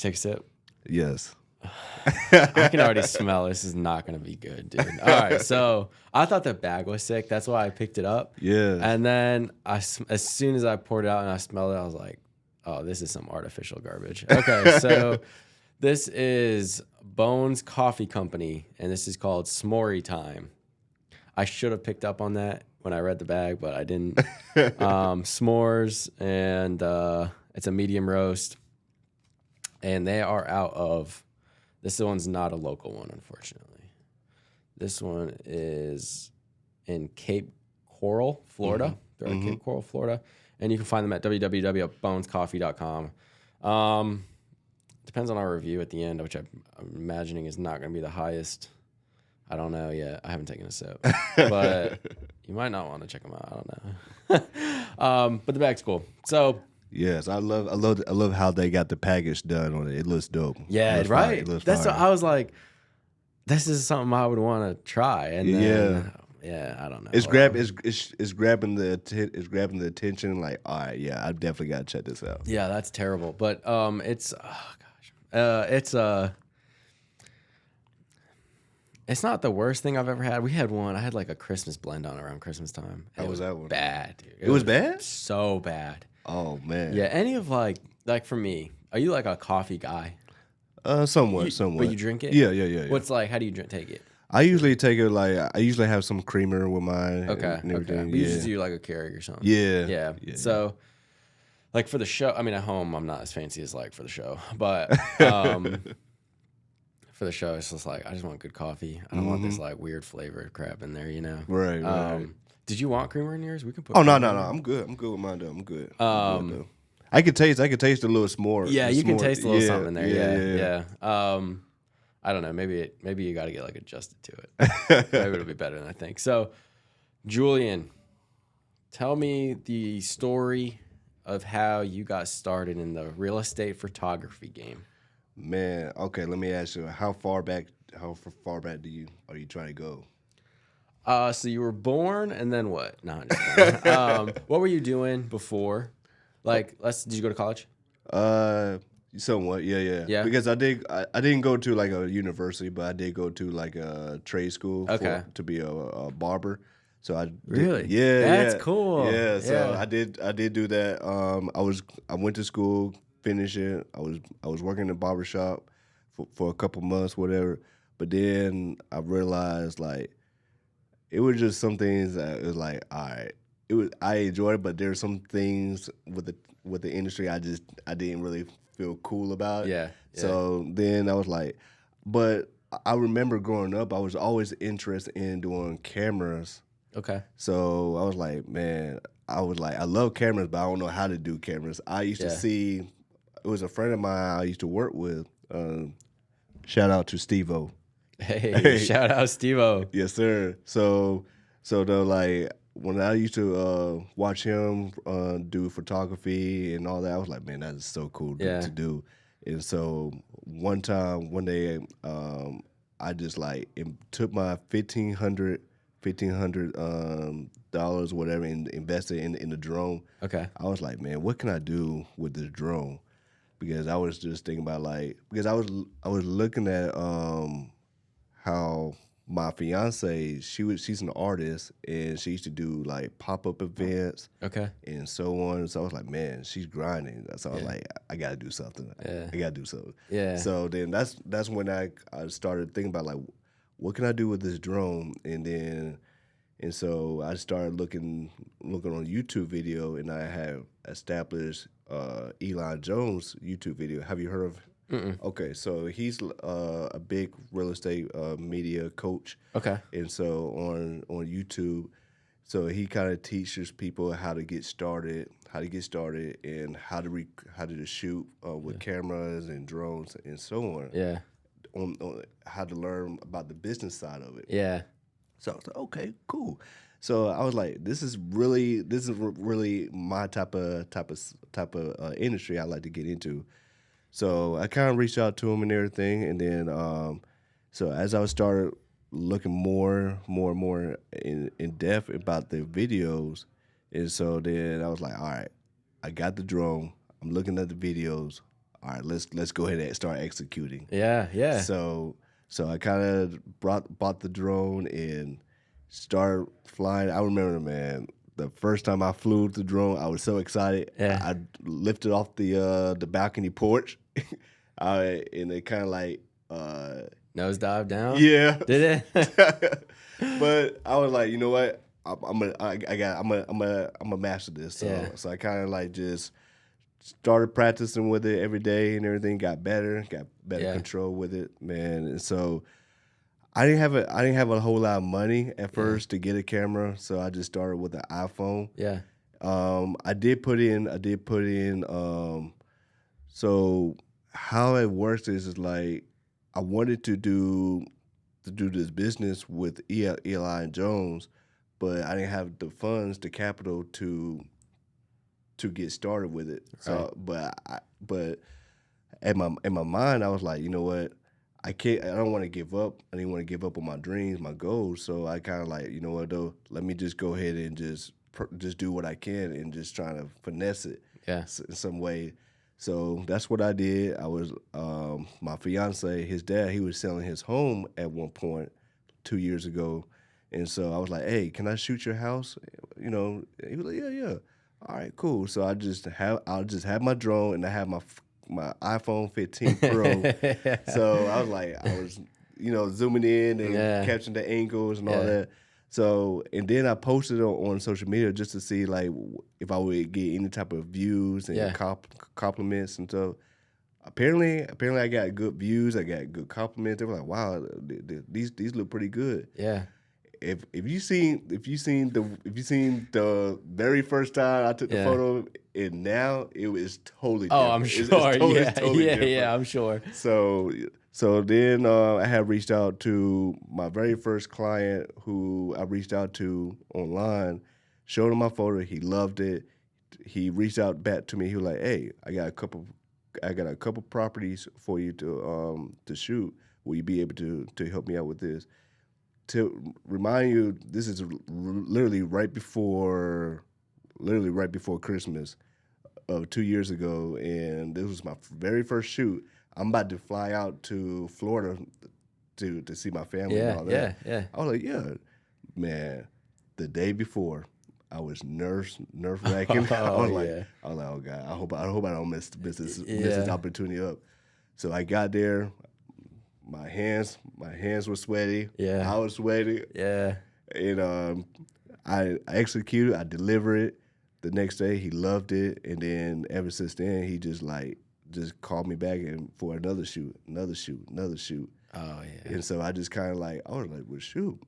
take a sip? Yes. I can already smell this is not going to be good, dude. All right, so I thought the bag was sick. That's why I picked it up. Yeah. And then as soon as I poured it out and I smelled it, I was like, oh, this is some artificial garbage. Okay, so this is Bones Coffee Company, and this is called S'more Time. I should have picked up on that when I read the bag, but I didn't. S'mores, and it's a medium roast. And they are out of... This one's not a local one, unfortunately. This one is in Cape Coral, Florida. They're in Cape Coral, Florida. And you can find them at www.bonescoffee.com. Depends on our review at the end, which I'm imagining is not going to be the highest. I don't know yet. I haven't taken a sip. But you might not want to check them out. I don't know. But the bag's cool. So... Yes, I love how they got the package done on it. It looks dope. Yeah, looks right. It looks That's fire. what I was like. This is something I would want to try. And then, I don't know. It's grabbing the attention. Like, all right, yeah, I definitely got to check this out. Yeah, that's terrible. But it's not the worst thing I've ever had. We had one. I had like a Christmas blend on around Christmas time. How was that one? Bad, dude. It was bad? So bad. Oh man. Yeah. Any of like for me, are you like a coffee guy? Somewhat. But you drink it? Yeah. What's like? How do you take it? I usually take it I usually have some creamer with mine. Okay. And everything. But you just do like a Keurig or something. Yeah. So, like for the show, I mean, at home, I'm not as fancy as like for the show, but for the show, it's just like I just want good coffee. I don't want this like weird flavor crap in there, you know. Right. Did you want creamer in yours? We can put. Oh no. I'm good. I'm good with mine though. I'm good. I could taste a little s'more. Yeah, you can taste a little something in there. Yeah. I don't know. Maybe you got to get like adjusted to it. Maybe it'll be better than I think. So, Julian, tell me the story of how you got started in the real estate photography game. Man, okay. Let me ask you, how far back are you trying to go? So you were born, and then what? No, I'm just kidding. What were you doing before? Like, did you go to college? Somewhat, yeah. Because I didn't go to like a university, but I did go to like a trade school to be a barber. So I really, that's cool. Yeah, so I did do that. I went to school, finished it. I was working in a barber shop for a couple months, whatever. But then I realized like it was just some things that it was like, all right. I enjoyed it, but there's some things with the industry I didn't really feel cool about. Yeah. So then I was like, but I remember growing up, I was always interested in doing cameras. Okay. So I was like, man, I love cameras, but I don't know how to do cameras. I used to see, it was a friend of mine I used to work with. Shout out to Steve-O. Hey, shout out Steve-O. Yes, sir. So though, like, when I used to watch him do photography and all that, I was like, man, that is so cool to do. And so one day, I just like took my $1,500 whatever and invested in the drone. Okay. I was like, man, what can I do with this drone? Because I was just thinking about because I was looking at how my fiance, she's an artist, and she used to do like pop-up events, and so on. So I was like, man, she's grinding. So I was like, I gotta do something. I gotta do something. Yeah. So then that's when I started thinking about like, what can I do with this drone? And so I started looking on YouTube video, and I have established Elon Jones' YouTube video. Have you heard of? Mm-mm. Okay, so he's a big real estate media coach. Okay, and so on YouTube, so he kind of teaches people how to get started, and how to shoot with cameras and drones and so on. Yeah, on how to learn about the business side of it. Yeah. So I was like, okay, cool. So I was like, this is really my type of industry I like to get into. So I kind of reached out to him and everything, and then so as I started looking more in depth about the videos, and so then I was like, all right, I got the drone. I'm looking at the videos. all right, let's go ahead and start executing. Yeah, yeah. So I kind of bought the drone and started flying. I remember, man, the first time I flew the drone, I was so excited. Yeah. I lifted off the balcony porch, and it kind of like nosedive down. Yeah, did it? But I was like, you know what? I'm gonna master this. So I kind of like just started practicing with it every day and everything. Got better control with it, man. And so I didn't have a whole lot of money at first to get a camera, so I just started with an iPhone. Yeah. I did put in. So how it works is like I wanted to do this business with Eli and Jones, but I didn't have the funds, the capital to get started with it. So, but in my mind, I was like, you know what, I don't want to give up. I didn't want to give up on my dreams, my goals. So I kind of like, you know what, though, let me just go ahead and just do what I can and just trying to finesse it, in some way. So that's what I did. I was my fiance, his dad, he was selling his home at one point 2 years ago, and so I was like, "Hey, can I shoot your house?" You know, he was like, "Yeah." All right, cool. So I'll just have my drone and I have my iPhone 15 Pro. So I was zooming in and capturing the angles and all that. So, and then I posted it on social media just to see like if I would get any type of views and compliments and stuff. Apparently I got good views. I got good compliments. They were like, "Wow, these look pretty good." Yeah. If you seen the very first time I took the photo and now it was totally different. Oh, I'm sure. It's totally different. Yeah, I'm sure. So then I had reached out to my very first client who I reached out to online, showed him my photo. He loved it. He reached out back to me. He was like, "Hey, I got a couple properties for you to shoot. Will you be able to help me out with this?" To remind you, this is literally right before Christmas of 2 years ago, and this was my very first shoot. I'm about to fly out to Florida to see my family and all that. Yeah. I was like, yeah, man. The day before, I was nerve wracking. I was like, oh God, I hope I don't mess this opportunity up. So I got there. My hands were sweaty. Yeah, I was sweaty. Yeah, and I executed. I delivered it. The next day, he loved it, and then ever since then, he just called me back and for another shoot. Oh yeah. And so I just kind of like, I was like, well, shoot.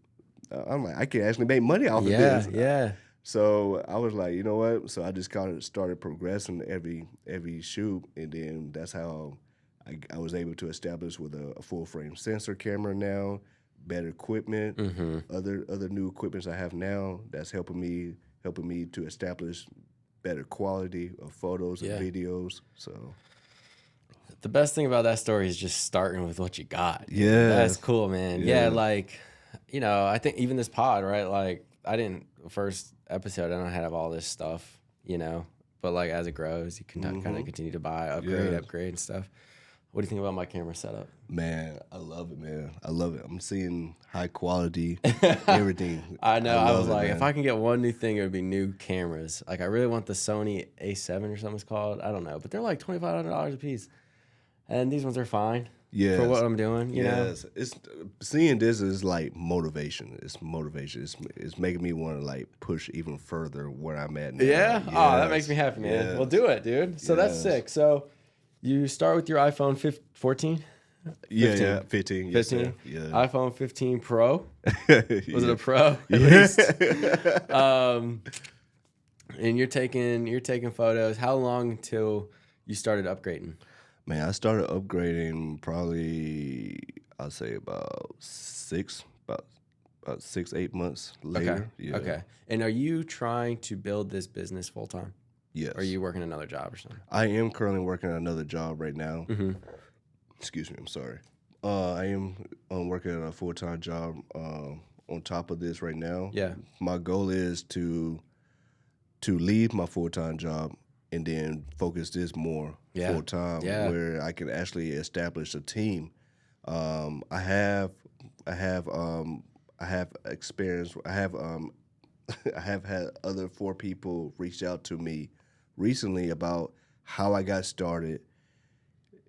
I'm like, I can actually make money off of this. Yeah. So I was like, you know what? So I just kind of started progressing every shoot, and then that's how I was able to establish with a full frame sensor camera now, better equipment, other new equipments I have now that's helping me to establish better quality of photos and videos. So the best thing about that story is just starting with what you got. Yeah, that's cool, man. Yeah, like, I think even this pod, right? Like, first episode, I don't have all this stuff, but like as it grows, you can kind of continue to buy, upgrade and stuff. What do you think about my camera setup? Man, I love it, man. I love it. I'm seeing high quality, everything. I know. I was like, if I can get one new thing, it would be new cameras. Like, I really want the Sony A7 or something it's called. I don't know. But they're like $2,500 a piece. And these ones are fine for what I'm doing, you know? It's seeing this is like motivation. It's motivation. It's making me want to like push even further where I'm at now. Yeah? Yes. Oh, that makes me happy, man. Yes. Well, do it, dude. So that's sick. So you start with your iPhone 14? 15. 15? Yeah. iPhone 15 Pro? Was it a Pro? At least. And you're taking photos. How long until you started upgrading? Man, I started upgrading probably, I'd say about 6-8 months later. Okay. Yeah. Okay. And are you trying to build this business full time? Yes. Or are you working another job or something? I am currently working another job right now. Mm-hmm. Excuse me. I'm sorry. I am working at a full-time job on top of this right now. Yeah. My goal is to leave my full-time job and then focus this more full time, where I can actually establish a team. I have experience. I have I have had other 4 people reach out to me recently about how I got started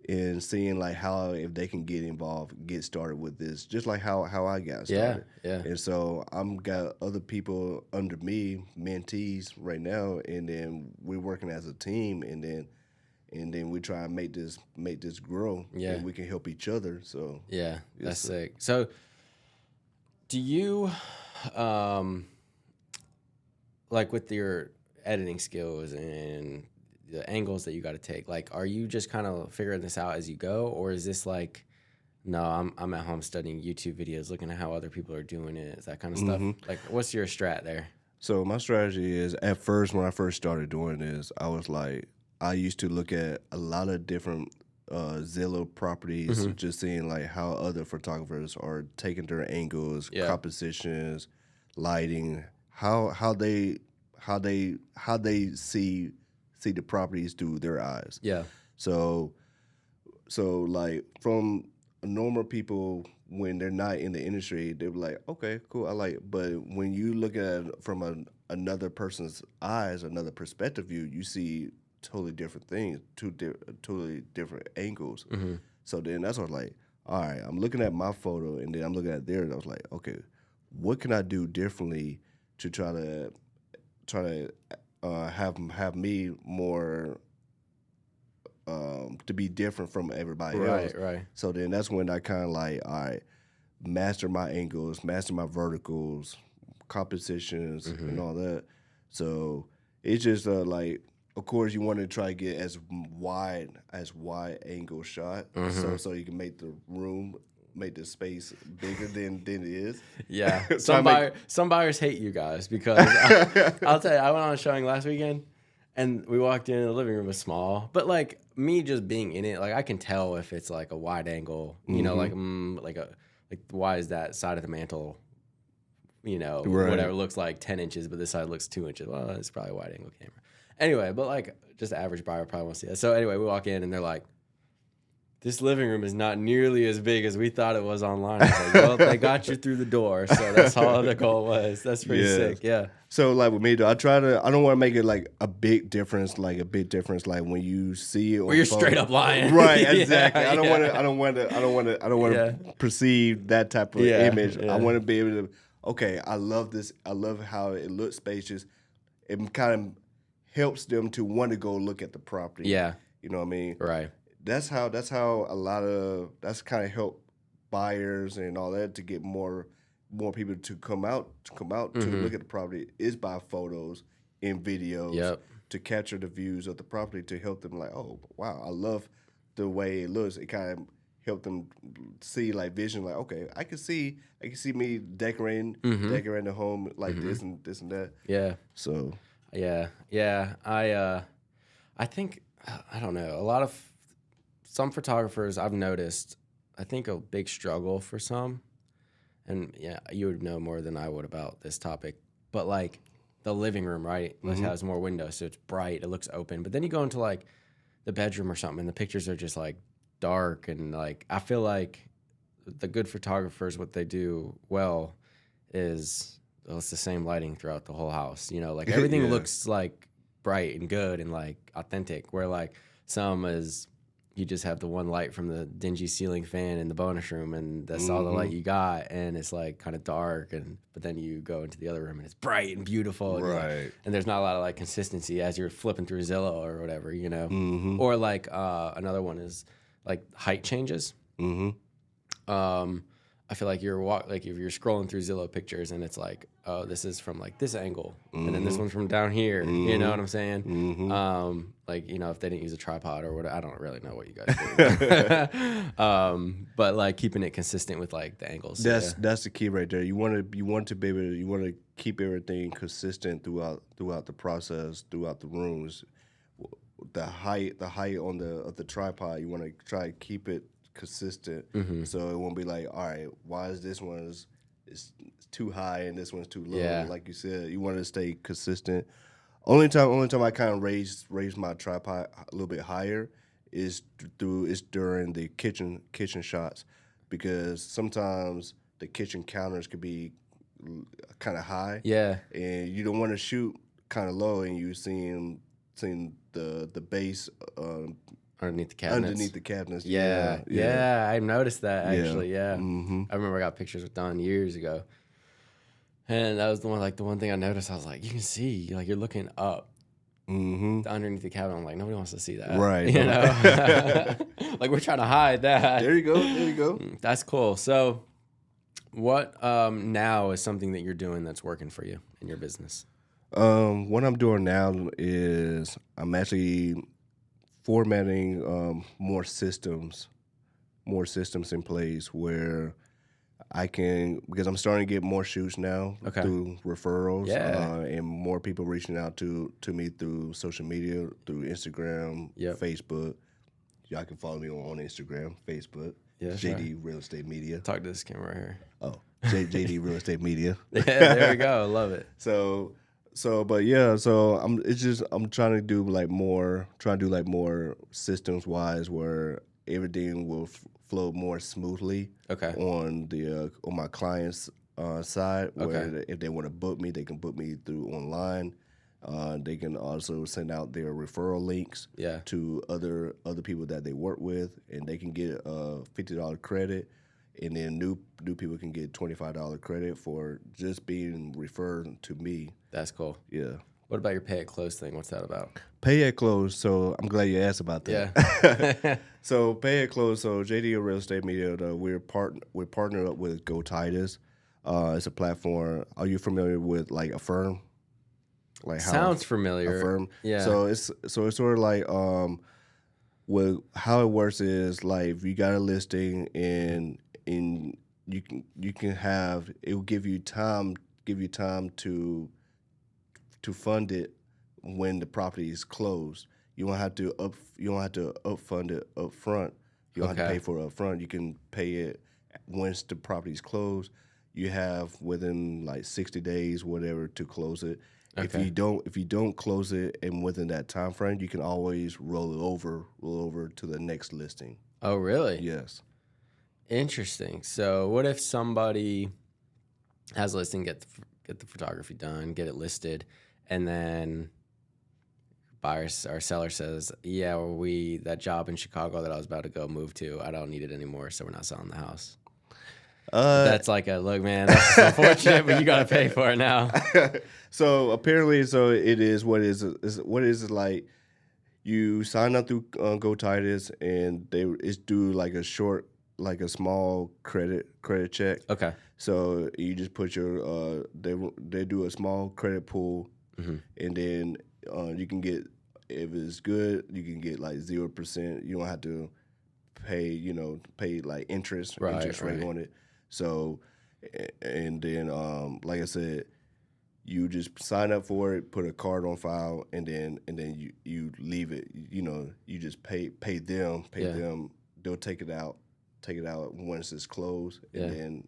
and seeing like how if they can get involved, get started with this, just like how I got started. Yeah. And so I'm got other people under me, mentees right now, and then we're working as a team, and then we try and make this grow. Yeah. And we can help each other. So yeah, that's sick. So do you like with your editing skills and the angles that you got to take, like, are you just kind of figuring this out as you go, or is this like, no, I'm at home studying YouTube videos, looking at how other people are doing it, that kind of stuff? Like, what's your strat there? So my strategy is, at first, when I first started doing this, I was like, I used to look at a lot of different Zillow properties, just seeing like how other photographers are taking their angles, compositions, lighting, how they see the properties through their eyes. Yeah. So like from normal people, when they're not in the industry, they're like, okay, cool, I like it. But when you look at it from another person's eyes, another perspective view, you see totally different things, totally different angles. So then that's what I was like, all right, I'm looking at my photo and then I'm looking at theirs, and I was like, okay, what can I do differently to try to have me more to be different from everybody else. Right. So then that's when I kind of like, all right, master my angles, master my verticals, compositions, and all that. So it's just like, of course, you want to try to get as wide angle shot, so you can make the room, make the space bigger than it is. Yeah. Some buyers hate you guys because I'll tell you, I went on a showing last weekend and we walked in, the living room was small, but like me just being in it, like I can tell if it's like a wide angle, you know, like why is that side of the mantle, you know, whatever looks like 10 inches, but this side looks 2 inches. Well, it's probably a wide angle camera. Anyway, but like just the average buyer probably won't see that. So anyway, we walk in and they're like, this living room is not nearly as big as we thought it was online. I was like, well, they got you through the door, so that's all the goal was. That's pretty sick, yeah. So like with me, though, I don't want to make it like a big difference, like when you see it. Where you're straight up lying, right? Exactly. I don't want to perceive that type of image. I want to be able to. Okay, I love this. I love how it looks spacious. It kind of helps them to want to go look at the property. Yeah, you know what I mean. Right. That's how that's kind of help buyers and all that to get more people to come out to look at the property, is by photos and videos to capture the views of the property, to help them like, oh wow, I love the way it looks. It kind of help them see like vision, like, okay, I can see me decorating the home like this and that. Yeah. So yeah. I think, I don't know, some photographers I've noticed, I think a big struggle for some, and yeah, you would know more than I would about this topic, but like the living room, right? It has more windows, so it's bright, it looks open. But then you go into like the bedroom or something, and the pictures are just like dark, and like I feel like the good photographers, what they do well is, well, it's the same lighting throughout the whole house. You know, like everything looks like bright and good and like authentic, where like some is, you just have the one light from the dingy ceiling fan in the bonus room, and that's all the light you got, and it's like kind of dark, but then you go into the other room and it's bright and beautiful, and, and there's not a lot of like consistency as you're flipping through Zillow or whatever, you know. Or like another one is like height changes. I feel like if you're scrolling through Zillow pictures and it's like, oh, this is from like this angle, and then this one's from down here. You know what I'm saying? Like, you know, if they didn't use a tripod or whatever, I don't really know what you guys do. But like keeping it consistent with like the angles. That's the key right there. You want to keep everything consistent throughout the process, throughout the rooms. The height on the tripod, you want to try to keep it consistent, so it won't be like, all right, why is this one is too high and this one's too low? Like you said, you want to stay consistent. Only time I kind of raised my tripod a little bit higher is during the kitchen shots, because sometimes the kitchen counters could be kind of high. Yeah. And you don't want to shoot kind of low, and you seeing the base underneath the cabinets. Yeah. I noticed that actually. Yeah. Mm-hmm. I remember I got pictures with Don years ago. And that was the one thing I noticed. I was like, you can see, like, you're looking up underneath the cabinet. I'm like, nobody wants to see that. Right. You know? Like, we're trying to hide that. There you go. That's cool. So what now is something that you're doing that's working for you in your business? What I'm doing now is I'm actually formatting more systems in place where I can, because I'm starting to get more shoots now through referrals, and more people reaching out to me through social media, through Instagram, Facebook. Y'all can follow me on Instagram, Facebook, JD Real Estate Media. Talk to this camera right here. Oh, JD Real Estate Media. Yeah, there we go. Love it. So I'm trying to do like more systems wise where everything will flow more smoothly. On my clients' side, where if they want to book me, they can book me through online. They can also send out their referral links to other people that they work with, and they can get a $50 credit, and then new people can get $25 credit for just being referred to me. That's cool. Yeah. What about your pay at close thing? What's that about? Pay at close. So I'm glad you asked about that. Yeah. So pay at close. So JD Real Estate Media, we're partnered up with Go Titus. It's a platform. Are you familiar with like Affirm? Like sounds familiar. Affirm. Yeah. So it's sort of like how it works is like if you got a listing and you can have, it will give you time to fund it when the property is closed. You don't have to upfund it up front. You don't have to pay for it up front. You can pay it once the property is closed. You have within like 60 days, whatever, to close it. If you don't close it and within that time frame, you can always roll over to the next listing. Oh, really? Yes. Interesting. So what if somebody has a listing, get the photography done, get it listed, and then buyer or seller says, yeah, that job in Chicago that I was about to go move to, I don't need it anymore, so we're not selling the house. That's like look, man, that's unfortunate, but you got to pay for it now. So apparently, it is what is like you sign up through Go Titus, and it's due like a small credit check. Okay. So you just put your they do a small credit pool, and then you can get, if it's good, you can get like 0%. You don't have to pay like interest rate on it. So, and then like I said, you just sign up for it, put a card on file, and then you leave it. You just pay them. They'll take it out once it's closed, and then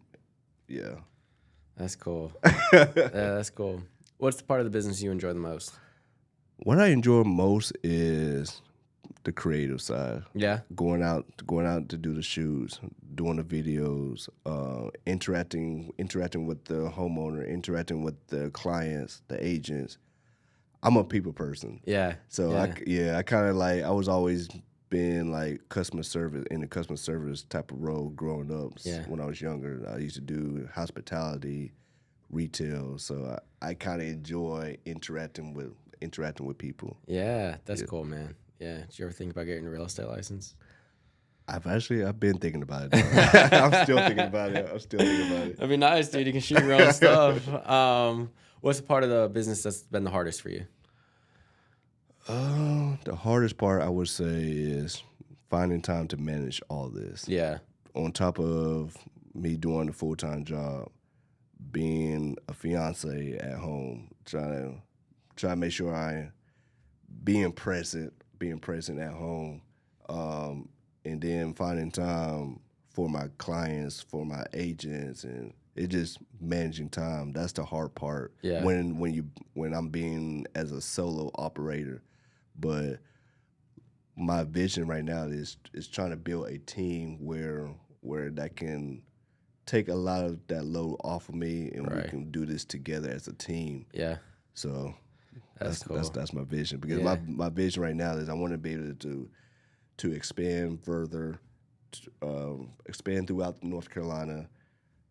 That's cool. That's cool. What's the part of the business you enjoy the most? What I enjoy most is the creative side. Yeah. Going out to do the shoots, doing the videos, interacting with the homeowner, interacting with the clients, the agents. I'm a people person. Yeah. So I kind of like, I was always been like customer service type of role growing up. Yeah. When I was younger, I used to do hospitality, retail. So I kind of enjoy interacting with people. Yeah, that's cool, man. Yeah. Did you ever think about getting a real estate license? I've been thinking about it. I'm still thinking about it. That'd be nice, dude. You can shoot your own stuff. What's the part of the business that's been the hardest for you? The hardest part, I would say, is finding time to manage all this. Yeah. On top of me doing a full-time job, being a fiance at home, trying to make sure I being present at home, and then finding time for my clients, for my agents, and it's just managing time. That's the hard part. Yeah. When I'm being as a solo operator, but my vision right now is trying to build a team where that can take a lot of that load off of me, and we can do this together as a team. Yeah. So that's cool. That's my vision, because my vision right now is I want to be able to expand further, expand throughout North Carolina,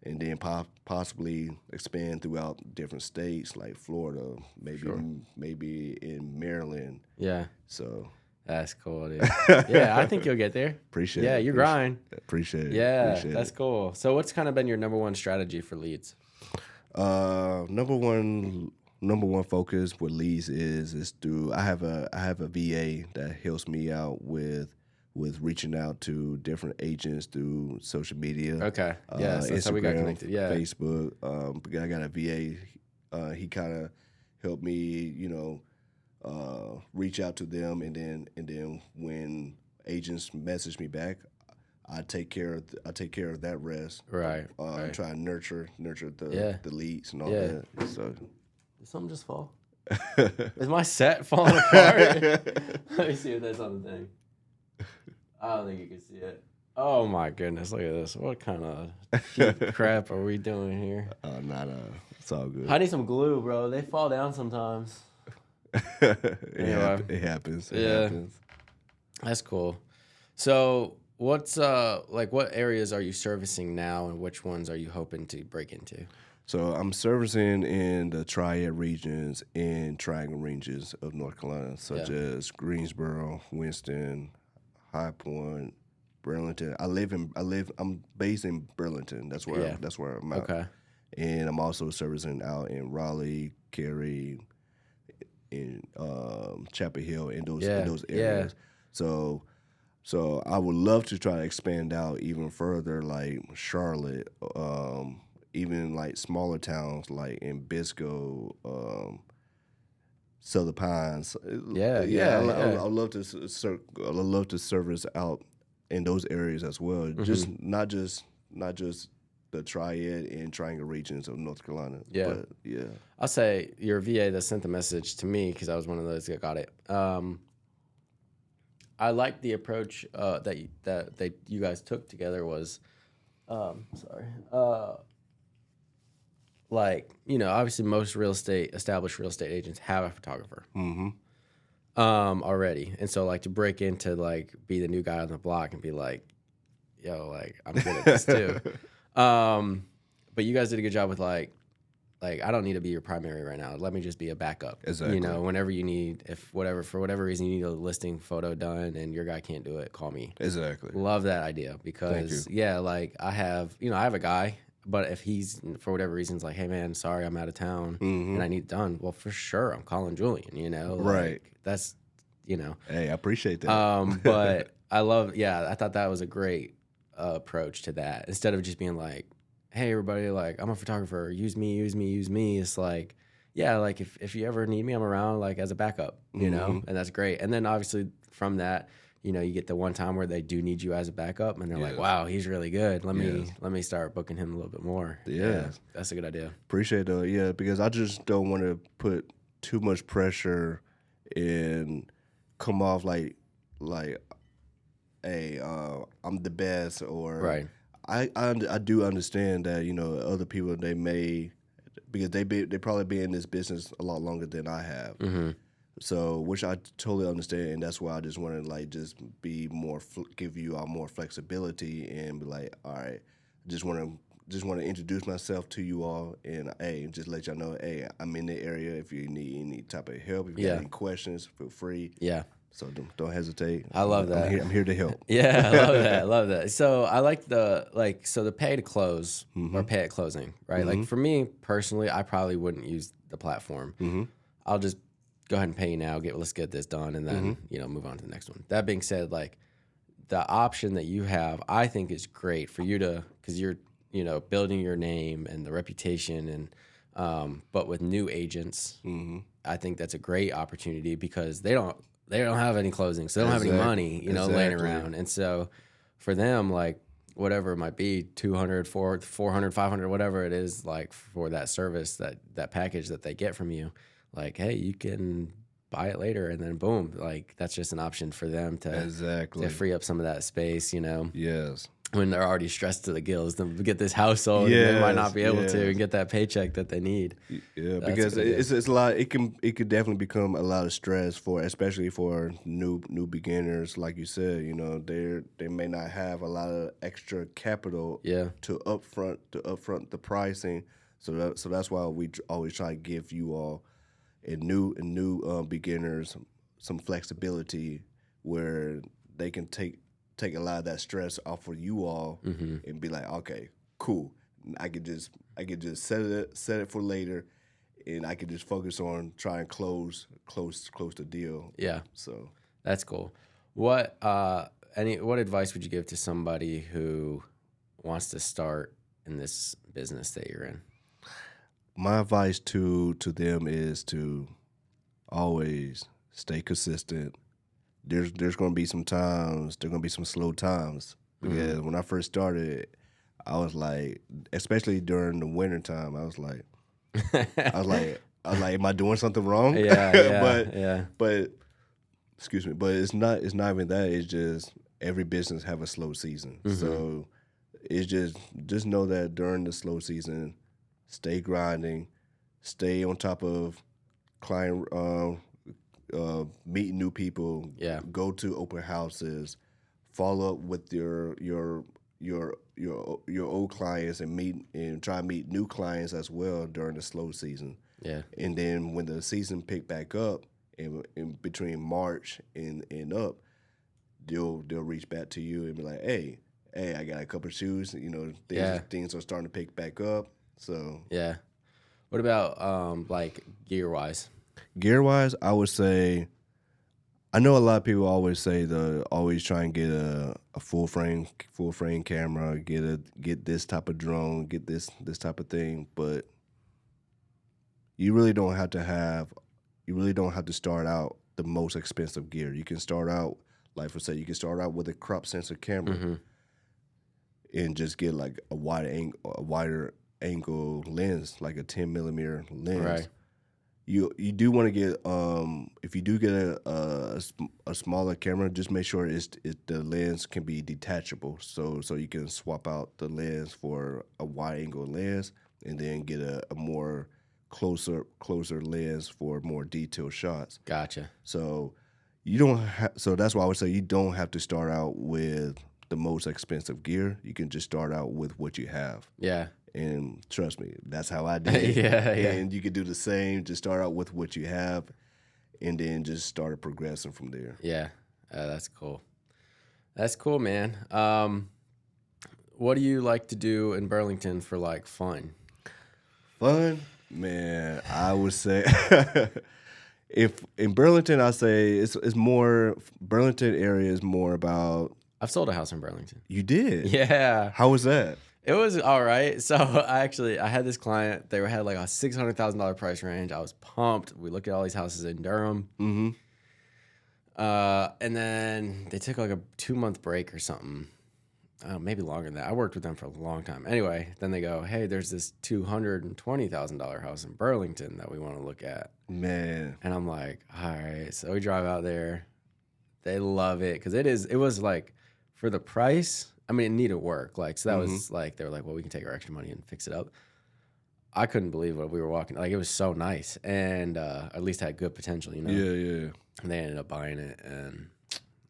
and then possibly expand throughout different states like Florida, maybe in Maryland. Yeah. So that's cool, dude. Yeah, I think you'll get there. Appreciate it. Yeah, you grind. Appreciate it. Yeah, appreciate that's cool. So what's kind of been your number one strategy for leads? Number one focus with leads is through I have a VA that helps me out with reaching out to different agents through social media. Okay. Yeah, so that's how we got connected. Yeah. Facebook. Because I got a VA. He kind of helped me, reach out to them, and then when agents message me back, I take care of that rest. Right. Try and nurture the leads and all that. So did something just fall? Is my set falling apart? Let me see if that's on the thing. I don't think you can see it. Oh my goodness, look at this. What kind of cheap crap are we doing here? It's all good. I need some glue, bro. They fall down sometimes. It happens. It happens. That's cool. So what's what areas are you servicing now, and which ones are you hoping to break into? So I'm servicing in the Triad regions and Triangle regions of North Carolina, such as Greensboro, Winston, High Point, Burlington. I'm based in Burlington. That's where I'm at. Okay. And I'm also servicing out in Raleigh, Cary, in Chapel Hill, in those areas. Yeah. So I would love to try to expand out even further, like Charlotte, even like smaller towns like in Bisco, Southern Pines. I love to service out in those areas as well. Mm-hmm. Just not just the Triad and Triangle regions of North Carolina. Yeah. But, yeah. I'll say your VA that sent the message to me, because I was one of those that got it. I like the approach that you guys took together was, obviously most established real estate agents have a photographer. Mm-hmm. Already. And so to break into be the new guy on the block and be like, yo, I'm good at this too. But you guys did a good job with I don't need to be your primary right now. Let me just be a backup. Exactly. Whenever you need, for whatever reason you need a listing photo done and your guy can't do it, call me. Exactly. Love that idea, because I have a guy, but if he's for whatever reason's hey man, sorry, I'm out of town and I need it done, well, for sure I'm calling Julian, right. That's, Hey, I appreciate that. But I thought that was a great approach to that. Instead of just being hey everybody, I'm a photographer, use me. It's if you ever need me, I'm around as a backup, and that's great. And then obviously from that, you get the one time where they do need you as a backup and they're wow, he's really good. Let me start booking him a little bit more. Yeah. That's a good idea. Appreciate that. Yeah, because I just don't want to put too much pressure and come off hey, I'm the best, or right. I do understand that other people, they may, because they probably be in this business a lot longer than I have. Mm-hmm. So, which I totally understand, and that's why I just want to just be more, give you all more flexibility and be all right, just want to introduce myself to you all, and hey, just let y'all know, hey, I'm in the area. If you need any type of help, if you got any questions, feel free. Yeah. So don't hesitate. I love that. I'm here to help. Yeah, I love that. I love that. So I like the pay to close or pay at closing, right? Mm-hmm. For me personally, I probably wouldn't use the platform. Mm-hmm. I'll just go ahead and pay you now. Let's get this done, and then move on to the next one. That being said, the option that you have, I think is great for you to, because you're building your name and the reputation, and but with new agents, I think that's a great opportunity because they don't have any closings. They don't have any money, laying around. And so for them, whatever it might be, 200, 400, 500, whatever it is, like for that service, that package that they get from you, like, hey, you can buy it later, and then boom, like that's just an option for them to free up some of that space, you know. Yes. When they're already stressed to the gills to get this household, and they might not be able to get that paycheck that they need. Yeah, because it's a lot. It could definitely become a lot of stress especially for new beginners, like you said. You know, they may not have a lot of extra capital to upfront the pricing. So that's why we always try to give you all and new beginners some flexibility where they can take a lot of that stress off of you all and be like, okay, cool. I could just set it for later, and I could just focus on trying to close the deal. Yeah. So that's cool. What advice would you give to somebody who wants to start in this business that you're in? My advice to them is to always stay consistent. There's going to be some times, there's going to be some slow times, because when I first started, I was like, especially during the winter time, I was like, am I doing something wrong? But excuse me, but it's not even that. It's just every business have a slow season. So it's just know that during the slow season, stay grinding, stay on top of client, meeting new people, go to open houses, follow up with your old clients, and try to meet new clients as well during the slow season. Yeah. And then when the season pick back up, in between March and up, they'll reach back to you and be like, hey, I got a couple of shoes. You know, things are starting to pick back up. So yeah. What about like gear wise? Gear wise, I would say, I know a lot of people always say always try and get a full frame camera, get this type of drone, get this type of thing, but you really don't have to start out the most expensive gear. You can start out, like I said, you can start out with a crop sensor camera and just get like a wider angle lens, like a 10 millimeter lens. Right. You do want to get if you do get a smaller camera, just make sure the lens can be detachable, so you can swap out the lens for a wide angle lens, and then get a more closer lens for more detailed shots. Gotcha. So you don't so that's why I would say you don't have to start out with the most expensive gear. You can just start out with what you have. Yeah. And trust me, that's how I did. And you could do the same. Just start out with what you have, and then just start progressing from there. Yeah, that's cool. That's cool, man. What do you like to do in Burlington for like fun? Fun, man. I would say, if in Burlington, I say it's more. Burlington area is more about. I've sold a house in Burlington. You did? Yeah. How was that? It was all right. So I had this client. They had like a $600,000 price range. I was pumped. We looked at all these houses in Durham. And then they took like a 2-month break or something. Maybe longer than that. I worked with them for a long time. Anyway, then they go, hey, there's this $220,000 house in Burlington that we want to look at. Man. And I'm like, all right. So we drive out there. They love it because it was like, for the price, I mean, it needed work. Like, so that was like, they were like, well, we can take our extra money and fix it up. I couldn't believe what we were walking. Like, it was so nice, and at least had good potential, you know? Yeah. And they ended up buying it, and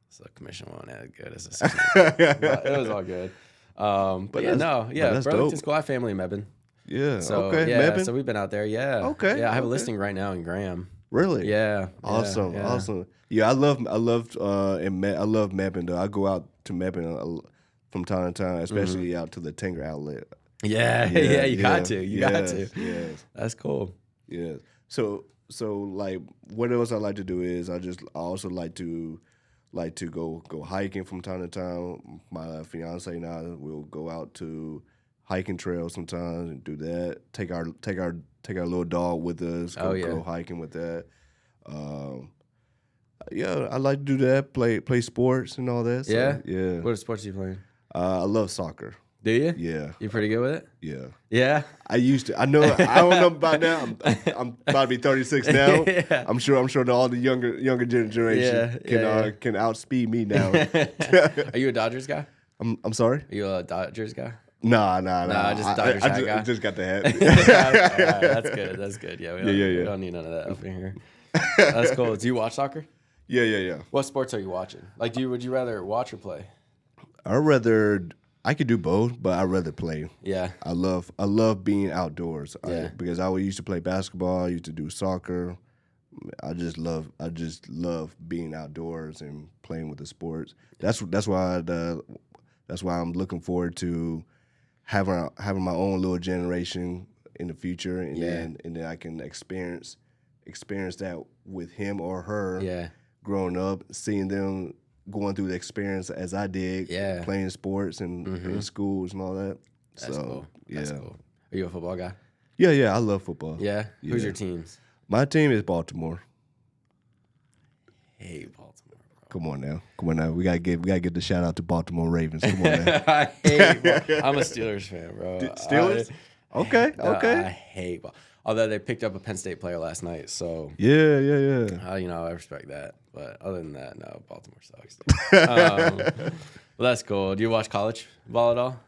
so the commission wasn't as good as but it was all good. But Burlington's cool. I have family in Mebane. Yeah. So, okay. Yeah. Mebane? So we've been out there. Yeah. Okay. Yeah. I have a listing right now in Graham. Really? Yeah. Awesome. Yeah. Awesome. Yeah. I love Mebane though. I go out to Mebane from time to time, especially out to the Tanger outlet. Yeah. You got to. You got to. Yes. That's cool. Yeah. So like, what else I like to do is I also like to go hiking from time to time. My fiance and I will go out to hiking trails sometimes and do that. Take our little dog with us. Go hiking with that. I like to do that. Play sports and all that. So, yeah. What sports are you playing? I love soccer. Do you? Yeah. You pretty good with it? Yeah. Yeah. I used to. I know. I don't know about now. I'm about to be 36 now. Yeah. I'm sure all the younger generation can outspeed me now. Are you a Dodgers guy? I'm sorry. Are you a Dodgers guy? Nah. Just Dodgers guy. I just got the hat. Right, that's good. That's good. Yeah. We don't need none of that up in here. That's cool. Do you watch soccer? Yeah. What sports are you watching? Like, would you rather watch or play? I could do both, but I'd rather play. Yeah. I love being outdoors. Yeah. Because I used to play basketball, I used to do soccer. I just love being outdoors and playing with the sports. That's why I'm looking forward to having my own little generation in the future, and then I can experience that with him or her. Yeah. Growing up, seeing them going through the experience as I did, playing sports and in schools and all that. That's cool. That's cool. Are you a football guy? Yeah, I love football. Yeah? Who's your teams? My team is Baltimore. Hey, Baltimore, bro. Come on now. We gotta give the shout out to Baltimore Ravens. Come on now. I'm a Steelers fan, bro. Steelers? Okay. I hate although they picked up a Penn State player last night, so yeah. I respect that. But other than that, no, Baltimore sucks. Well, that's cool. Do you watch college ball at all?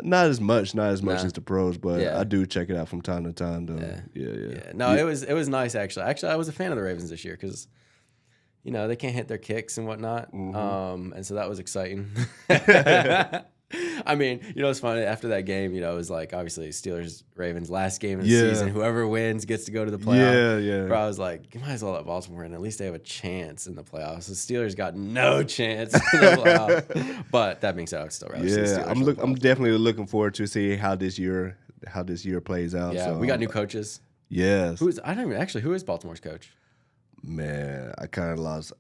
Not as much as the pros, but I do check it out from time to time. Though. Yeah. No, it was nice actually. Actually, I was a fan of the Ravens this year because they can't hit their kicks and whatnot, and so that was exciting. I mean, it's funny. After that game, it was like obviously Steelers Ravens last game of the season. Whoever wins gets to go to the playoff. Yeah. Bro, I was like, you might as well let Baltimore in. At least they have a chance in the playoffs. The Steelers got no chance in the playoffs. But that being said, I would still rather see Steelers. I'm definitely looking forward to see how this year plays out. Yeah, so, we got new coaches. Yes. Who is Baltimore's coach? Man, I kind of lost.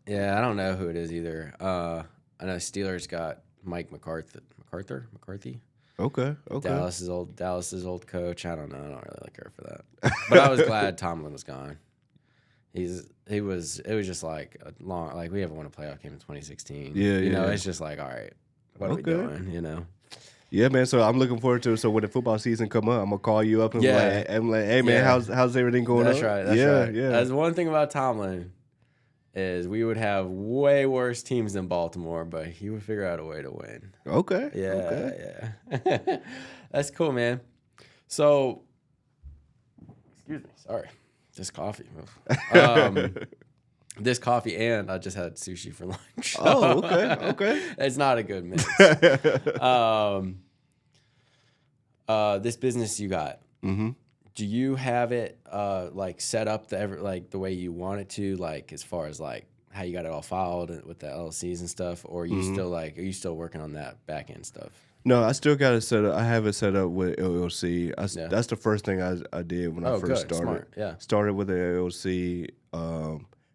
Yeah, I don't know who it is either. I know Steelers got Mike McCarthy. Okay. Dallas's old coach. I don't know. I don't really care for that. But I was glad Tomlin was gone. It was just like a long, like we haven't won a playoff game in 2016. Yeah. It's just like, all right, what are we doing? Yeah, man. So I'm looking forward to it. So when the football season come up, I'm gonna call you up and be like, hey man, how's everything going on? That's right. Yeah. That's one thing about Tomlin is we would have way worse teams than Baltimore, but he would figure out a way to win. Okay. Yeah. That's cool, man. So, excuse me. Sorry. This coffee. This coffee, and I just had sushi for lunch. Oh, okay. It's not a good mix. This business you got. Mm-hmm. Do you have it like set up the way you want it to, like as far as like how you got it all filed with the LLCs and stuff, or are you still working on that back end stuff? No, I still got it set up. I have it set up with LLC. That's the first thing I did when I first started. Smart. Yeah. Started with the LLC.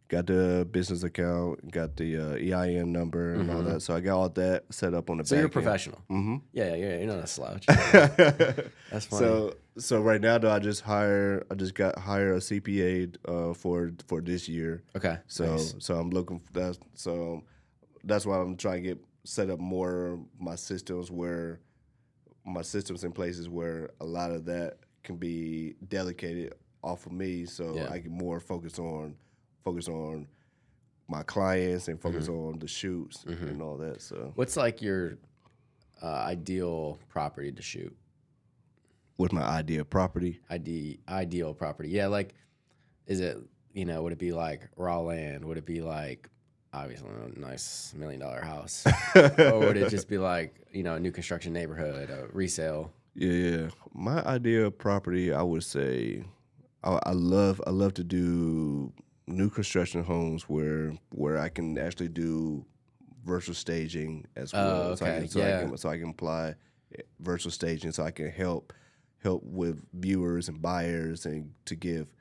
Got the business account, got the EIN number and all that. So I got all that set up on the back So you're end. professional. Mm-hmm. Yeah, you're not a slouch. That's funny. So right now though, I just hire a CPA for this year. Okay. So nice. So I'm looking for that. So that's why I'm trying to get set up more my systems in places where a lot of that can be delegated off of me. So I can more focus on my clients and focus on the shoots and all that. So, what's like your ideal property to shoot? What's my ideal property? Ideal property. Yeah, like, is it would it be like raw land? Would it be like obviously a nice $1 million house, or would it just be like a new construction neighborhood, a resale? Yeah. My ideal property, I would say, I love to do new construction homes where I can actually do virtual staging as well. Okay. So I can apply virtual staging so I can help with viewers and buyers and to give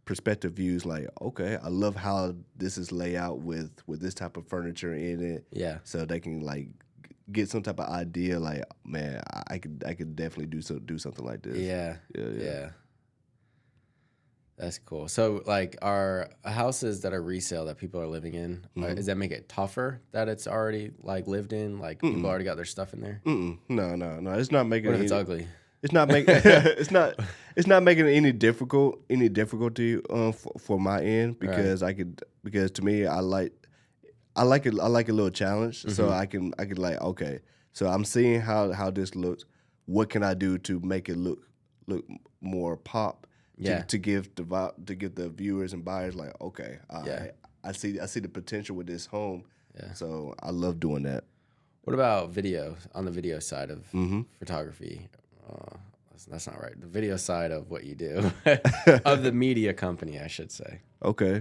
perspective views like, okay, I love how this is laid out with this type of furniture in it. Yeah. So they can like get some type of idea like, man, I could definitely do something like this. Yeah. That's cool. So, like, are houses that are resale that people are living in, does that make it tougher that it's already like lived in? Like, people already got their stuff in there? No. It's not making What if it it's ugly? It's not making it's not making it any difficulty for my end because because to me I like a little challenge so I can like okay, so I'm seeing how this looks, what can I do to make it look more pop to give the viewers and buyers like okay, I see the potential with this home. So I love doing that. What about video, on the video side of photography? That's not right. The video side of what you do, of the media company, I should say. Okay.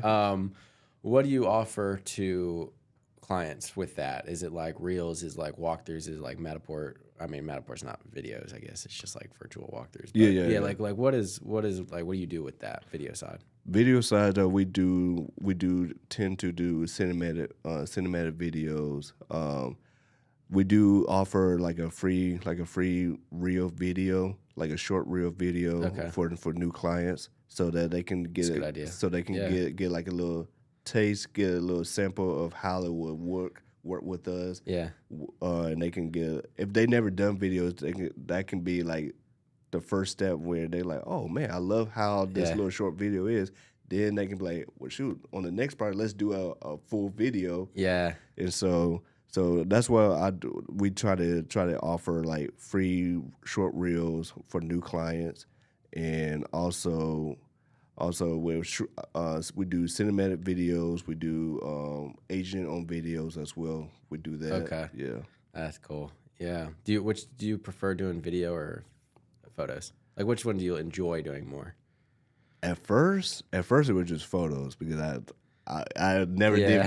What do you offer to clients with that? Is it like reels? Is it like walkthroughs? Is it like Matterport? I mean, Matterport's not videos, I guess. It's just like virtual walkthroughs. But yeah. Like what do you do with that video side? Video side, we tend to do cinematic videos. We do offer like a free reel video, like a short reel video for new clients, so that they can get That's a good idea. So they can get like a little taste, get a little sample of how it would work with us. Yeah. And they can get, if they never done videos, that can be like the first step where they're like, oh man, I love how this little short video is. Then they can be like, well shoot, on the next part, let's do a full video. Yeah. And so that's why we try to offer like free short reels for new clients, and also we do cinematic videos. We do agent on videos as well. We do that. Okay. Yeah. That's cool. Yeah. Do you prefer doing video or photos? Like which one do you enjoy doing more? At first it was just photos because I never did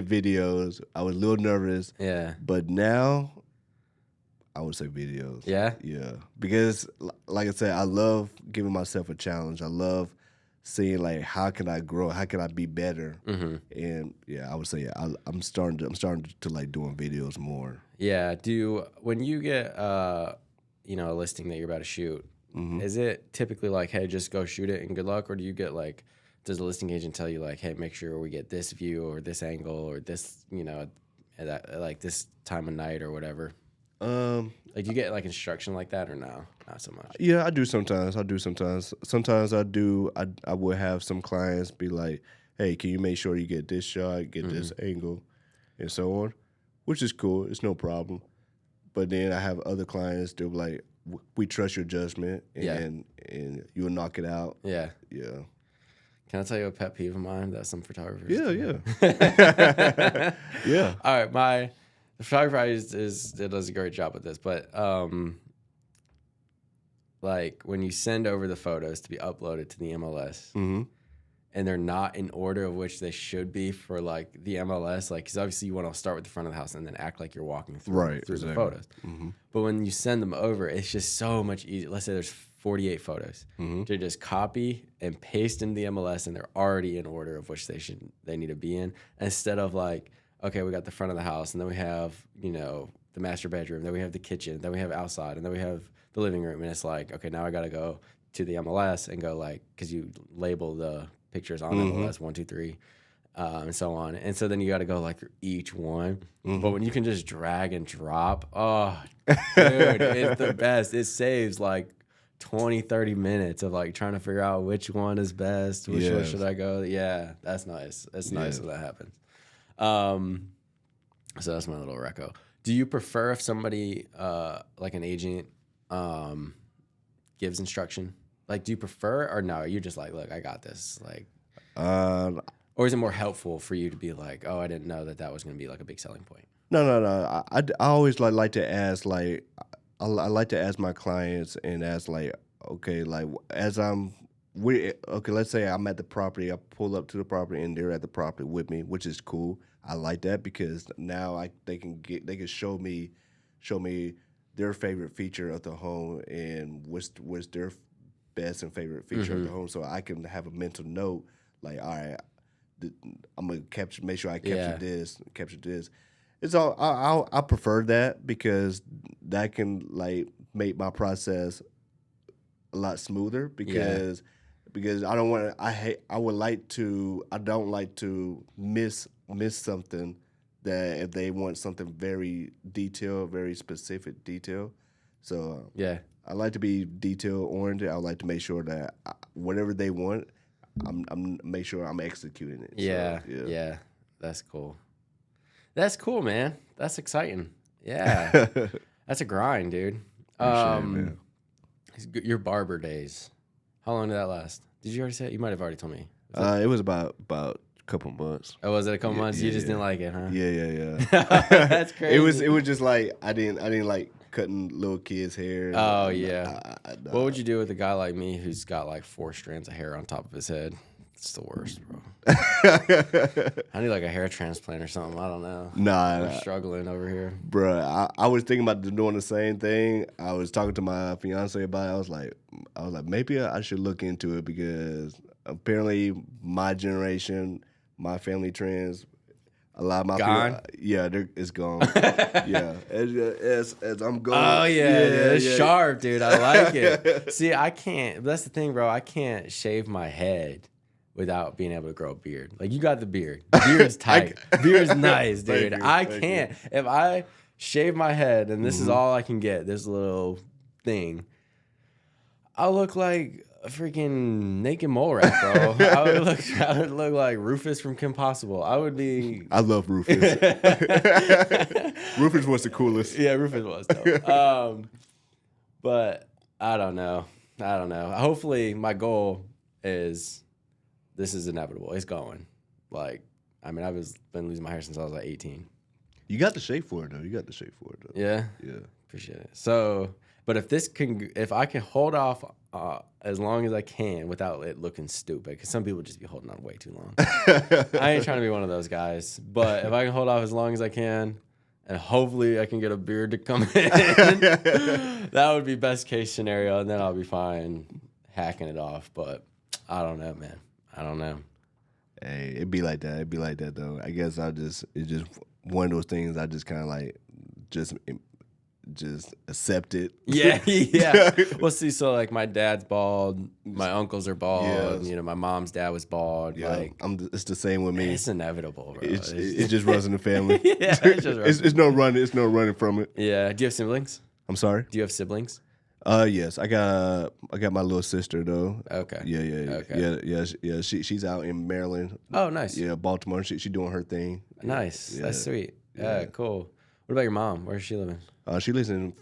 videos. I was a little nervous. Yeah. But now I would say videos. Yeah? Yeah. Because like I said, I love giving myself a challenge. I love seeing like how can I grow? How can I be better? And yeah, I would say I'm starting to like doing videos more. Yeah. When you get a listing that you're about to shoot, is it typically like, hey, just go shoot it and good luck? Or do you get like, does the listing agent tell you like, hey, make sure we get this view or this angle or this, that, like this time of night or whatever? Like do you get like instruction like that or no? Not so much. Yeah, I do sometimes. Sometimes I do. I would have some clients be like, hey, can you make sure you get this shot, get this angle, and so on, which is cool. It's no problem. But then I have other clients, they'll be like, we trust your judgment and you'll knock it out. Yeah. Yeah. Can I tell you a pet peeve of mine that some photographers do? Yeah. All right, the photographer it does a great job with this, but like when you send over the photos to be uploaded to the MLS, and they're not in order of which they should be for like the MLS, like because obviously you want to start with the front of the house and then act like you're walking through the photos. But when you send them over, it's just so much easier. Let's say there's 48 photos. To just copy and paste in the MLS and they're already in order of which they need to be in, instead of like, okay, we got the front of the house and then we have, the master bedroom, then we have the kitchen, then we have outside, and then we have the living room. And it's like, okay, now I got to go to the MLS and go like, because you label the pictures on MLS 1, 2, 3, and so on. And so then you got to go like each one. But when you can just drag and drop, oh, dude, it's the best. It saves like 20, 30 minutes of like trying to figure out which one is best, which one should I go. Yeah, that's nice. It's nice when that happens. So that's my little reco. Do you prefer if somebody like an agent gives instruction? Like, do you prefer or no? You're just like, look, I got this. Like, or is it more helpful for you to be like, oh, I didn't know that was going to be like a big selling point? No. I always like to ask like I like to ask my clients and ask like, okay, like let's say I'm at the property, I pull up to the property and they're at the property with me, which is cool. I like that because now they can show me their favorite feature of the home and what's their best and favorite feature of the home, so I can have a mental note like, all right, I'm gonna make sure I capture this. It's all I prefer that because that can like make my process a lot smoother because because I don't want to. I would like to. I don't like to miss something that if they want something very detailed, very specific detail. So yeah, I like to be detail oriented. I like to make sure that whatever they want, I'm make sure I'm executing it. Yeah, so, yeah, that's cool. That's cool, man. That's exciting. Yeah, that's a grind, dude. Man. Your barber days. How long did that last? Did you already say it? You might have already told me. It was about a couple months. Oh, was it a couple months? You just didn't like it, huh? Yeah. That's crazy. It was just like I didn't like cutting little kids' hair. Oh yeah. What would you do with a guy like me who's got like 4 strands of hair on top of his head? It's the worst, bro. I need like a hair transplant or something. I don't know. I'm struggling over here, bro. I was thinking about doing the same thing. I was talking to my fiance about it. I was like, maybe I should look into it because apparently my generation, my family trends, a lot of my gone. It's gone. Yeah, as I'm going. Oh yeah, it's sharp, dude. I like it. See, I can't. That's the thing, bro. I can't shave my head without being able to grow a beard. Like you got the beard. The beard's tight. Beard's nice, dude. I can't. If I shave my head and this is all I can get, this little thing, I'll look like a freaking naked mole rat, bro. I would look like Rufus from Kim Possible. I would be. I love Rufus. Rufus was the coolest. Yeah, Rufus was though. But I don't know. Hopefully, my goal is. This is inevitable. It's going. Like, I mean, been losing my hair since I was like 18. You got the shape for it, though. Yeah? Yeah. Appreciate it. So, but if I can hold off as long as I can without it looking stupid, because some people just be holding on way too long. I ain't trying to be one of those guys. But if I can hold off as long as I can, and hopefully I can get a beard to come in, that would be best case scenario, and then I'll be fine hacking it off. But I don't know, man. I don't know. Hey, it'd be like that though. I guess it's just one of those things I just kind of like just accept it. Yeah, yeah. Well, see, so like my dad's bald, my uncles are bald. Yes. You know, my mom's dad was bald. Yeah, like it's the same with me. It's inevitable, bro. It just runs in the family. Yeah, it's no running. It's no running from it. Yeah. Do you have siblings? I'm sorry. Do you have siblings? Yes, I got my little sister though. Okay. Yeah. Okay. Yeah. She's out in Maryland. Oh, nice. Yeah, Baltimore. She doing her thing. Nice. Yeah. That's sweet. Yeah, cool. What about your mom? Where's she living? She lives in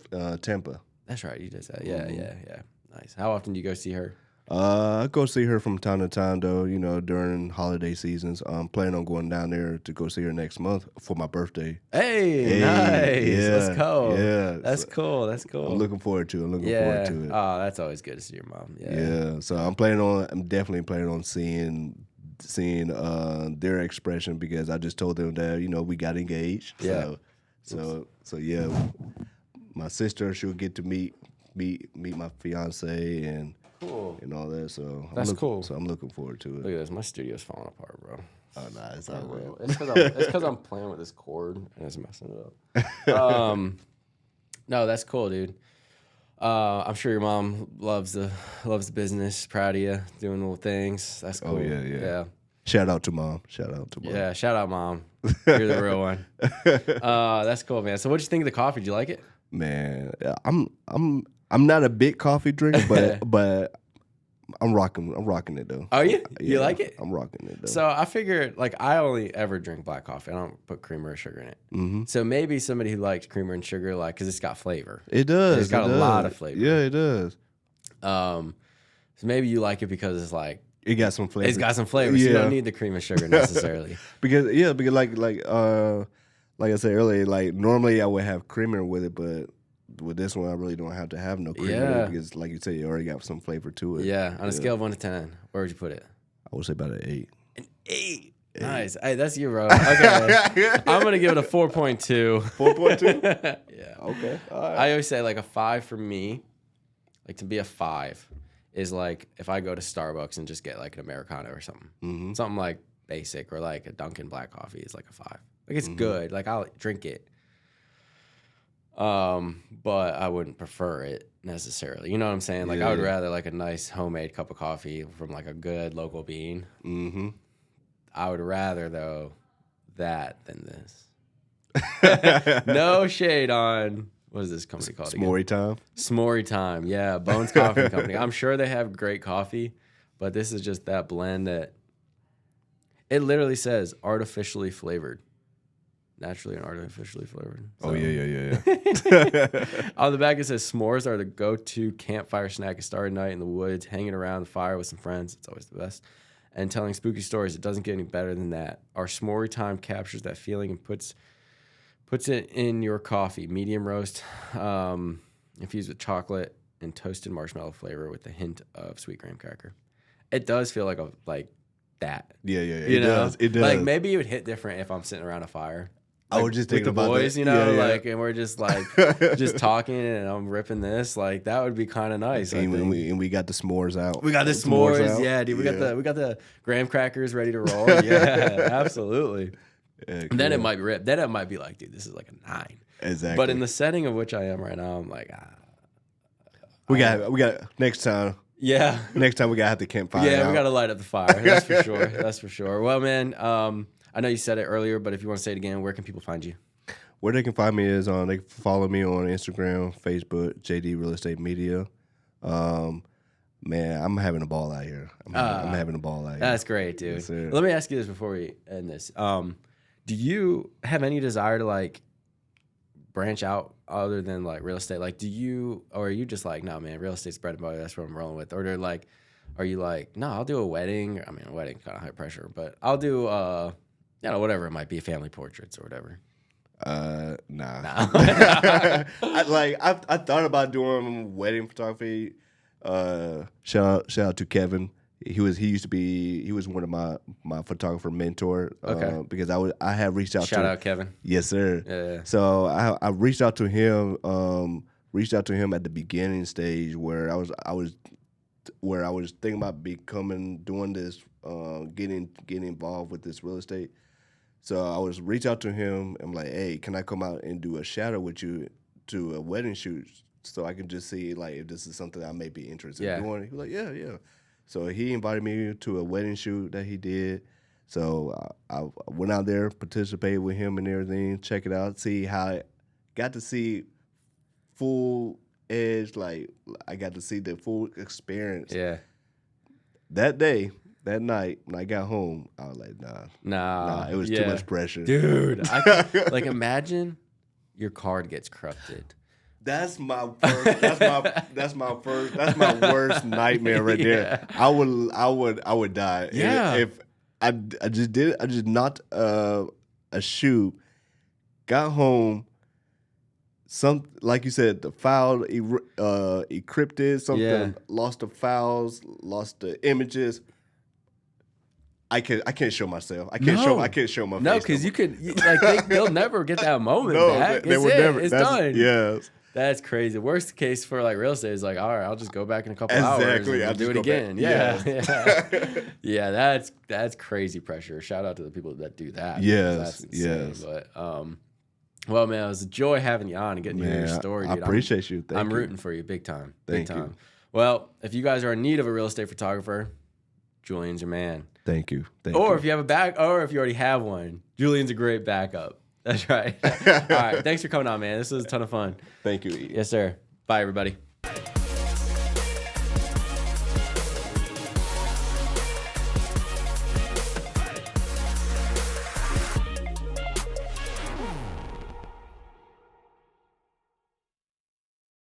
Tampa. That's right. You did that. Yeah, yeah. Nice. How often do you go see her? I go see her from time to time, though, you know, during holiday seasons. I'm planning on going down there to go see her next month for my birthday. Hey, nice. Yeah, let's go. Yeah. That's cool. I'm looking forward to it. Oh, that's always good to see your mom. Yeah. Yeah. So I'm definitely planning on seeing their expression because I just told them that, you know, we got engaged. Yeah. So yeah, my sister, she'll get to meet my fiance and all that. So that's cool. So I'm looking forward to it. Look at this, my studio's falling apart, bro. Oh no, it's not real. It's because I'm playing with this cord and it's messing it up. No, that's cool, dude. I'm sure your mom loves the business. Proud of you doing little things. That's cool. Oh yeah. Shout out to mom. Yeah, shout out mom. You're the real one. That's cool, man. So, what'd you think of the coffee? Did you like it? Man, I'm not a big coffee drinker, but I'm rocking it though. Oh yeah, you like it? I'm rocking it though. So I figured, like, I only ever drink black coffee. I don't put creamer or sugar in it. Mm-hmm. So maybe somebody who likes creamer and sugar, like, because it's got flavor. It does. It's got a lot of flavor. Yeah, it does. So maybe you like it because it's like. It got some flavor. It's got some flavor. So you don't need the cream and sugar necessarily. because like I said earlier, like normally I would have creamer with it, but with this one I really don't have to have no creamer because, like you said, you already got some flavor to it. Yeah. On a scale of 1 to 10, where would you put it? I would say about an 8. An 8. Nice. Hey, that's you, bro. Okay. I'm gonna give it a 4.2. 4.2? Yeah. Okay. All right. I always say like a 5 for me. Like to be a 5. Is like if I go to Starbucks and just get like an Americano or something. Mm-hmm. Something like basic or like a Dunkin' black coffee is like a 5. Like it's good. Like I'll drink it. But I wouldn't prefer it necessarily. You know what I'm saying? Like I would rather like a nice homemade cup of coffee from like a good local bean. Mm-hmm. I would rather though that than this. No shade on what is this company called? S'more Time. S'more Time, yeah, Bones Coffee Company. I'm sure they have great coffee, but this is just that blend that it literally says artificially flavored. Naturally and artificially flavored. So. Oh, yeah. On the back, it says s'mores are the go-to campfire snack. A starry night in the woods, hanging around the fire with some friends. It's always the best. And telling spooky stories. It doesn't get any better than that. Our S'more Time captures that feeling and puts it in your coffee. Medium roast, infused with chocolate and toasted marshmallow flavor with a hint of sweet graham cracker. It does feel like that. Yeah. It does. Like maybe it would hit different if I'm sitting around a fire. Like, I was just thinking with the about boys, that. you know, Yeah. like, and we're just like just talking, and I'm ripping this. Like that would be kind of nice. And we got the s'mores out. We got the s'mores, yeah, dude. We got the graham crackers ready to roll. Yeah, absolutely. Yeah, cool. And then it might be ripped. Then it might be like, dude, this is like a 9. Exactly. But in the setting of which I am right now, I'm like, we got next time. Yeah. Next time we gotta have the campfire. Yeah, we gotta light up the fire. That's for sure. That's for sure. Well, man, I know you said it earlier, but if you want to say it again, where can people find you? Where they can find me is they can follow me on Instagram, Facebook, JD Real Estate Media. Man, I'm having a ball out here. I'm having a ball out here. That's great, dude. Yes, let me ask you this before we end this. Do you have any desire to like branch out other than like real estate? Like, or are you just like, no, man, real estate's bread and butter. That's what I'm rolling with. Or are you like, no, I'll do a wedding. I mean, a wedding kind of high pressure, but I'll do, whatever it might be, family portraits or whatever. Nah. I thought about doing wedding photography. Shout out to Kevin. He was one of my photographer mentor. Okay. Because I have reached out. Shout out Kevin. Yes, sir. Yeah. So I reached out to him. At the beginning stage where I was thinking about doing this, getting involved with this real estate. So I was reach out to him. I'm like, hey, can I come out and do a shadow with you to a wedding shoot so I can just see like if this is something I may be interested in doing. He was like, yeah. So he invited me to a wedding shoot that he did. So I went out there, participated with him and everything, check it out, see how I got to see full edge, like I got to see the full experience. Yeah. That night, when I got home, I was like, nah, it was too much pressure. Dude, like imagine your card gets corrupted. That's my worst nightmare right there. I would die. Yeah. If I just knocked a shoe, got home, like you said, the file encrypted, something lost the files, lost the images. I can't show myself. I can't show my face. No, because they'll never get that moment back. They would never. It's done. Yes. That's crazy. Worst case for like real estate is like, all right, I'll just go back in a couple hours and do it again. Yeah. That's crazy pressure. Shout out to the people that do that. Yes. But well, man, it was a joy having you on and getting to hear your story, dude. I appreciate you. I'm rooting for you big time. Thank you. Well, if you guys are in need of a real estate photographer, Julian's your man. Thank you. If you have if you already have one, Julian's a great backup. That's right. All right. Thanks for coming on, man. This was a ton of fun. Thank you. Yes, sir. Bye, everybody.